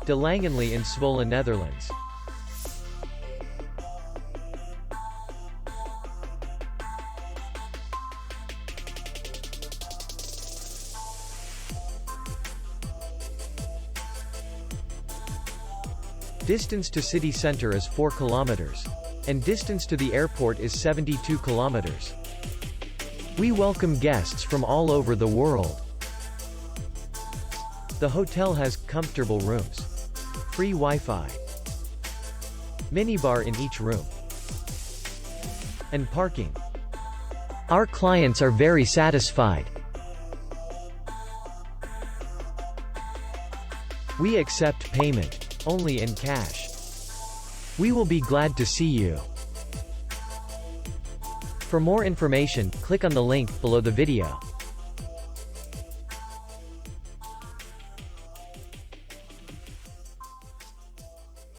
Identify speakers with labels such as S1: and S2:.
S1: De Langenlee in Zwolle, Netherlands. Distance to city center is 4 kilometers. And distance to the airport is 72 kilometers. We welcome guests from all over the world. The hotel has comfortable rooms, free Wi-Fi, minibar in each room, and parking. Our clients are very satisfied. We accept payment only in cash. We will be glad to see you. For more information, click on the link below the video.